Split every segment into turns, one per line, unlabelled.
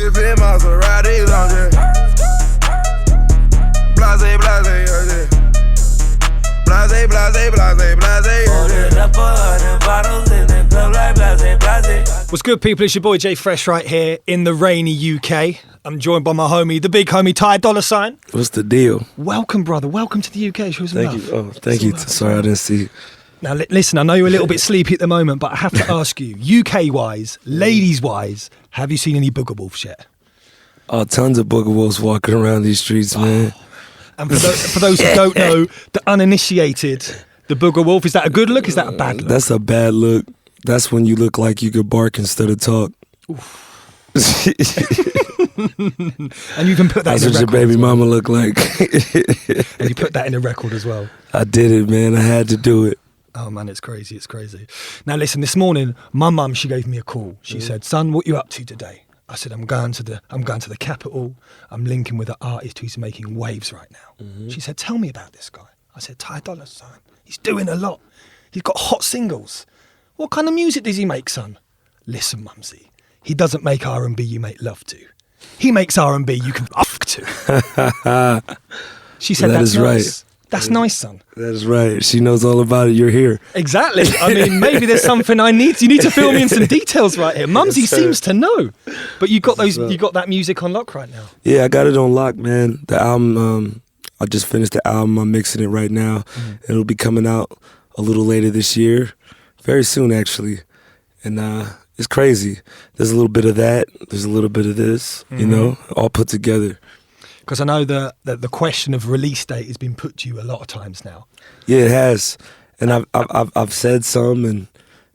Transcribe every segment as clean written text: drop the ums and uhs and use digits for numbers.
niggas pin Maseratis on shit. Blase, blase, on shit. Blase, blase, blase, blase. Ordered up 100 bottles in the club like blase, blase.
What's good, people? It's your boy Jay Fresh right here in the rainy UK. I'm joined by my homie, the big homie Ty Dollar Sign.
What's the deal?
Welcome, brother. Welcome to the UK. Show some love.
Thank you. Oh, thank you. Sorry, I didn't see you.
Now, listen, I know you're a little bit sleepy at the moment, but I have to ask you, UK-wise, ladies-wise, have you seen any Boogerwolves yet?
Oh, tons of Boogerwolves walking around these streets, man.
And for those who don't know, the uninitiated, the Boogerwolf, is that a good look? Is that a bad look?
That's a bad look. That's when you look like you could bark instead of talk.
And you can put that
That's
in
what
a
your
record
baby
as well.
mama look like.
And you put that in a record as well.
I did it, man. I had to do it.
Oh man, it's crazy, it's crazy. Now listen, this morning, my mum, she gave me a call. She said, son, what you up to today? I said, I'm going to the capital. I'm linking with an artist who's making waves right now. She said, tell me about this guy. I said, Ty Dollar Sign. He's doing a lot. He's got hot singles. What kind of music does he make, son? Listen, mumsy, he doesn't make R&B you make love to. He makes R&B you can fuck to. She said,
That
that's
is
nice.
right.
That's nice, son.
That is right. She knows all about it. You're here.
Exactly. I mean, maybe there's something I need. You need to fill me in some details right here. Mumsy
Yes, sir.
seems to know, but you got that music on lock right now.
Yeah, I got it on lock, man. The album, I just finished the album. I'm mixing it right now. It'll be coming out a little later this year. Very soon, actually. And it's crazy. There's a little bit of that. There's a little bit of this, you know, all put together.
Because I know that the question of release date has been put to you a lot of times now.
Yeah, it has. And I've said some,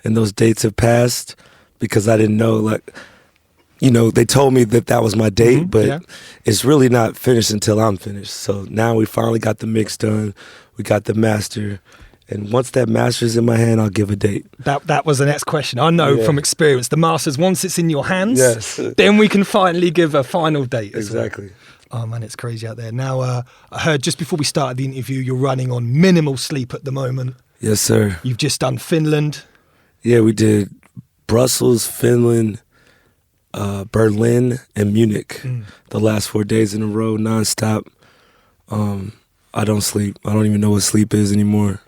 and those dates have passed because I didn't know. Like, you know, they told me that was my date, but it's really not finished until I'm finished. So now we finally got the mix done. We got the master. And once that master's in my hand, I'll give a date.
That was the next question. I know from experience, the master's, once it's in your hands, then we can finally give a final date.
Exactly.
Well. Oh man, it's crazy out there. Now, I heard just before we started the interview, you're running on minimal sleep at the moment.
Yes, sir.
You've just done Finland.
Yeah, we did Brussels, Finland, Berlin, and Munich. The last 4 days in a row, nonstop. I don't sleep. I don't even know what sleep is anymore.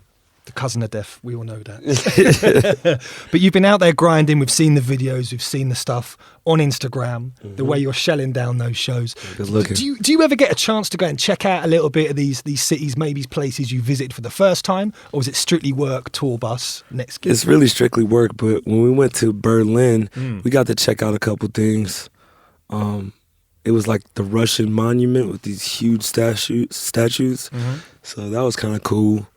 The cousin of death, we all know that. But you've been out there grinding. We've seen the videos, we've seen the stuff on Instagram, the way you're shelling down those shows.
Good looking.
Do you ever get a chance to go and check out a little bit of these cities, maybe places you visited for the first time, or was it strictly work, tour bus, next gig?
It's really strictly work, but when we went to Berlin, we got to check out a couple things. It was like the Russian monument with these huge statues. So that was kind of cool.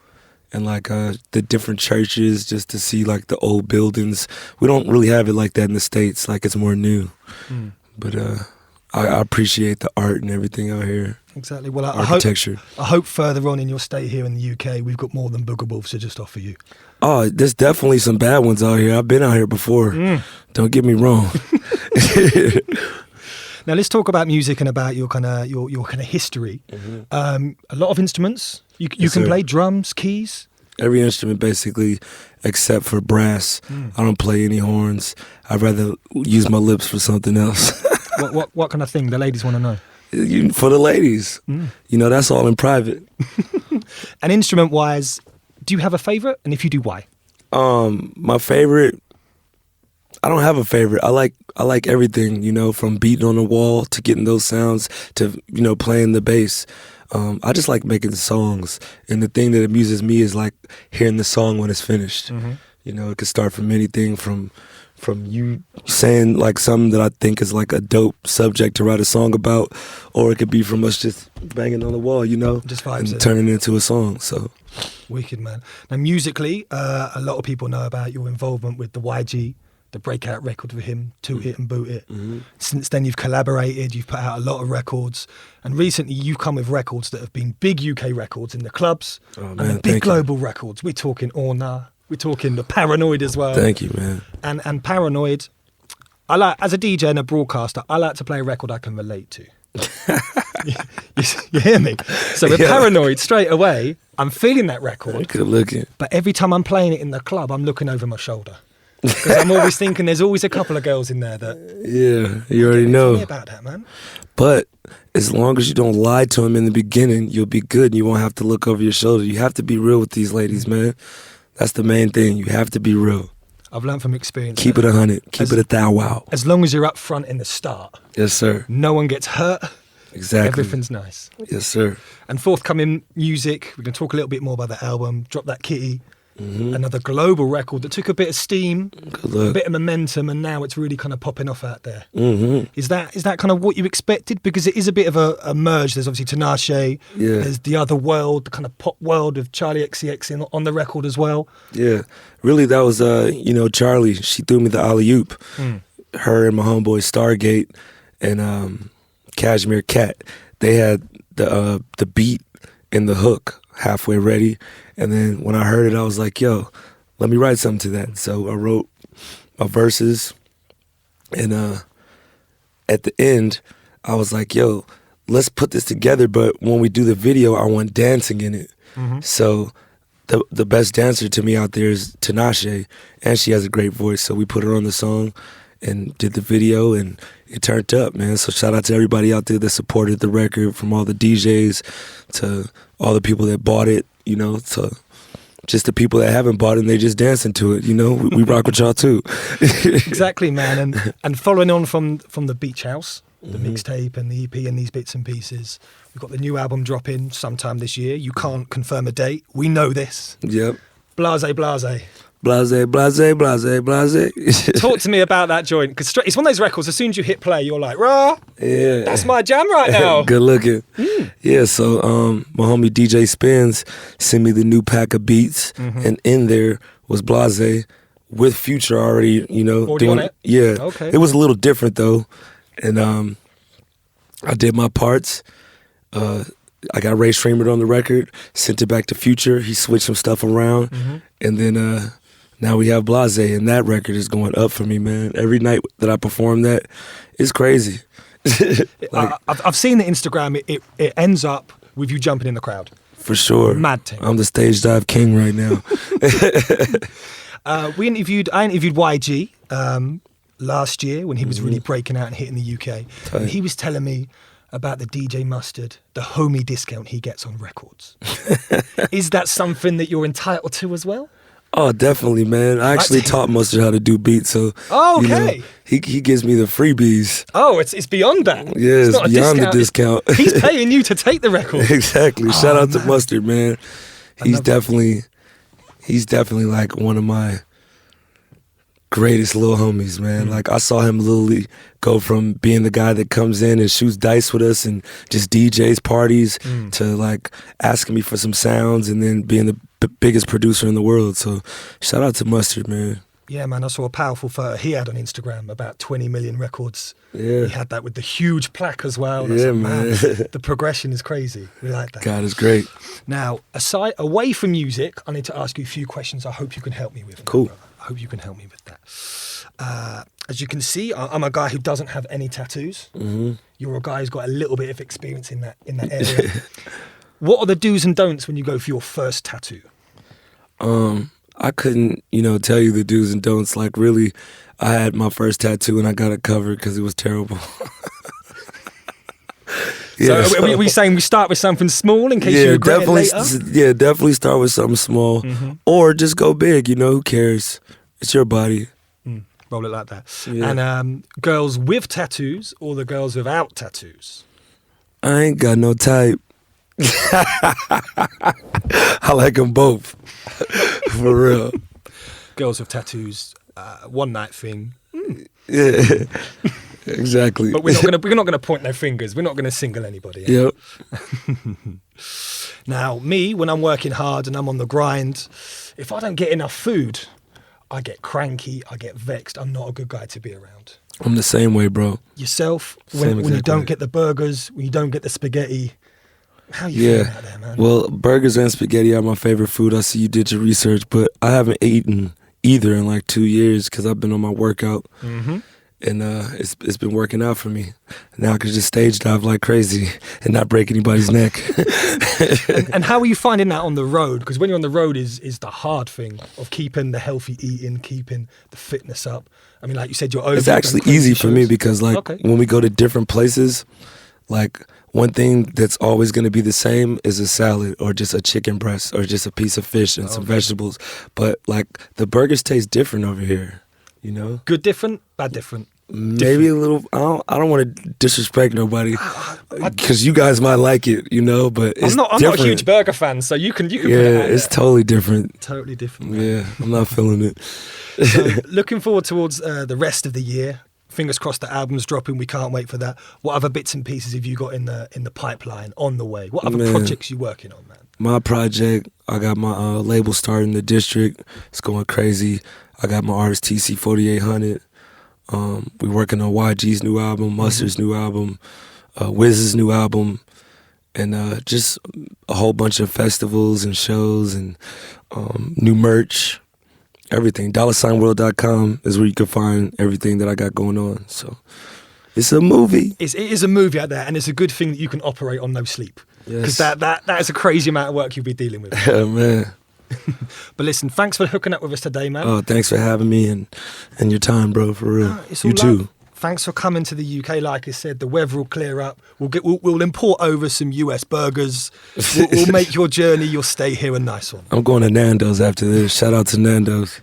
And like the different churches, just to see like the old buildings. We don't really have it like that in the States. Like it's more new. But I appreciate the art and everything out here.
Exactly. Well,
architecture.
I hope further on in your stay here in the UK, we've got more than Boogerwolves to just offer you.
Oh, there's definitely some bad ones out here. I've been out here before. Don't get me wrong.
Now let's talk about music and about your kind of history. A lot of instruments. You can play drums, keys.
Every instrument basically, except for brass. I don't play any horns. I'd rather use my lips for something else.
What kind of thing the ladies want to know?
For the ladies, you know, that's all in private.
And instrument-wise, do you have a favorite? And if you do, why?
My favorite. I don't have a favorite. I like everything, you know, from beating on the wall to getting those sounds to, you know, playing the bass. I just like making songs, and the thing that amuses me is like hearing the song when it's finished. You know, it could start from anything from you saying like something that I think is like a dope subject to write a song about, or it could be from us just banging on the wall, you know,
just vibes
and turning it into a song. So
wicked, man. Now musically, a lot of people know about your involvement with the YG, the breakout record with him, Toot It and Boot It. Since then you've collaborated, you've put out a lot of records, and recently you've come with records that have been big UK records in the clubs, and the big global records. We're talking Orna, we're talking the Paranoid as well.
Thank you, man.
And Paranoid, I like, as a DJ and a broadcaster, I like to play a record I can relate to. you hear me? So with Paranoid, straight away, I'm feeling that record.
Good looking.
But every time I'm playing it in the club, I'm looking over my shoulder. Because I'm always thinking there's always a couple of girls in there that...
Yeah, you already know.
Tell me about that, man.
But as long as you don't lie to them in the beginning, you'll be good and you won't have to look over your shoulder. You have to be real with these ladies, man. That's the main thing. You have to be real.
I've learned from experience.
Keep it 100. Keep it a thou wow.
As long as you're up front in the start.
Yes, sir.
No one gets hurt.
Exactly.
Everything's nice.
Yes, sir.
And forthcoming music, we're going to talk a little bit more about the album, Drop That Kitty. Another global record that took a bit of steam, a bit of momentum, and now it's really kind of popping off out there. Is that kind of what you expected? Because it is a bit of a merge. There's obviously Tinashe, there's the other world, the kind of pop world of Charlie XCX on the record as well. Yeah,
really that was, Charlie, she threw me the alley-oop. Her and my homeboy Stargate and Cashmere Cat, they had the beat and the hook halfway ready, and then when I heard it, I was like, yo, let me write something to that. So I wrote my verses, and at the end, I was like, yo, let's put this together, but when we do the video, I want dancing in it. So the best dancer to me out there is Tinashe, and she has a great voice, so we put her on the song and did the video, and it turned up, man. So shout out to everybody out there that supported the record, from all the DJs to all the people that bought it, to just the people that haven't bought it and they just dancing to it, we rock with y'all too.
Exactly, man. And following on from the Beach House, the mixtape and the EP and these bits and pieces, we've got the new album dropping sometime this year. You can't confirm a date. We know this.
Yep.
Blase, blase.
Blase, blase, blase, blase.
Talk to me about that joint, because it's one of those records, as soon as you hit play, you're like, rah,
yeah,
that's my jam right now.
Good looking. Yeah, so my homie DJ Spins sent me the new pack of beats, and in there was Blase with Future already,
already
doing
on it?
Yeah.
Okay.
It was a little different though, and I did my parts. I got Ray Streamer on the record, sent it back to Future. He switched some stuff around, and then now we have Blase, and that record is going up for me, man. Every night that I perform that, it's crazy.
I've seen the Instagram. It ends up with you jumping in the crowd.
For sure.
Mad thing.
I'm the stage dive king right now.
I interviewed YG last year when he was really breaking out and hitting the UK. And he was telling me about the DJ Mustard, the homie discount he gets on records. Is that something that you're entitled to as well?
Oh, definitely, man. I actually taught Mustard how to do beats, so
okay.
He gives me the freebies.
Oh, it's beyond that.
Yeah, it's beyond the discount.
He's paying you to take the record.
Exactly. Shout out to Mustard, man. He's definitely like one of my greatest little homies, man. Like, I saw him literally go from being the guy that comes in and shoots dice with us and just DJs parties to like asking me for some sounds and then being the biggest producer in the world. So shout out to Mustard, man.
Yeah, man, I saw a powerful photo he had on Instagram, about 20 million records.
Yeah.
He had that with the huge plaque as well.
Yeah, man.
The progression is crazy. We like that.
God is great.
Now, away from music, I need to ask you a few questions I hope you can help me with.
Cool.
I hope you can help me with that. As you can see, I'm a guy who doesn't have any tattoos. You're a guy who's got a little bit of experience in that area. What are the do's and don'ts when you go for your first tattoo?
I couldn't, tell you the do's and don'ts. Like, really, I had my first tattoo and I got it covered because it was terrible.
So are we saying we start with something small in case you regret it later?
Yeah, definitely start with something small. Or just go big, who cares? It's your body.
Roll it like that.
Yeah.
And girls with tattoos or the girls without tattoos?
I ain't got no type. I like them both. For real.
Girls with tattoos, one night thing.
Yeah. Exactly.
But we're not gonna point no fingers. We're not gonna single anybody out.
Yep.
Now, me, when I'm working hard and I'm on the grind, if I don't get enough food, I get cranky, I get vexed. I'm not a good guy to be around.
I'm the same way, bro.
Yourself, when you don't get the burgers, when you don't get the spaghetti, how you feeling out there, man?
Well, burgers and spaghetti are my favorite food. I see you did your research, but I haven't eaten either in like 2 years because I've been on my workout. And it's been working out for me. Now I can just stage dive like crazy and not break anybody's neck.
And how are you finding that on the road? Because when you're on the road is the hard thing of keeping the healthy eating, keeping the fitness up. I mean, like you said, you're over.
It's actually easy for me because
Okay.
when we go to different places, like one thing that's always going to be the same is a salad or just a chicken breast or just a piece of fish and some vegetables. But like the burgers taste different over here, you know?
Good different, bad different.
Maybe a little. I don't want to disrespect nobody because you guys might like it, you know. But it's
I'm not a huge burger fan, so you can.
Yeah,
put it out
it's
there.
totally different.
Totally different. Man.
Yeah, I'm not feeling it.
So, looking forward towards the rest of the year. Fingers crossed the album's dropping. We can't wait for that. What other bits and pieces have you got in the pipeline on the way? What other projects you working on, man?
My project, I got my label starting the district. It's going crazy. I got my artist TC 4800. We working on YG's new album, Mustard's new album, Wiz's new album, and just a whole bunch of festivals and shows and new merch, everything. DollarSignWorld.com is where you can find everything that I got going on. So it's a movie.
It is a movie out there, and it's a good thing that you can operate on no sleep. Because
Yes.
that is a crazy amount of work you'll be dealing with.
Yeah, man.
But listen, thanks for hooking up with us today, man.
Oh, thanks for having me and your time, bro, for real.
It's all
You too.
love. Thanks for coming to the UK. Like I said, the weather will clear up. We'll import over some US burgers. We'll make your journey, your stay here a nice one.
I'm going to Nando's after this. Shout out to Nando's.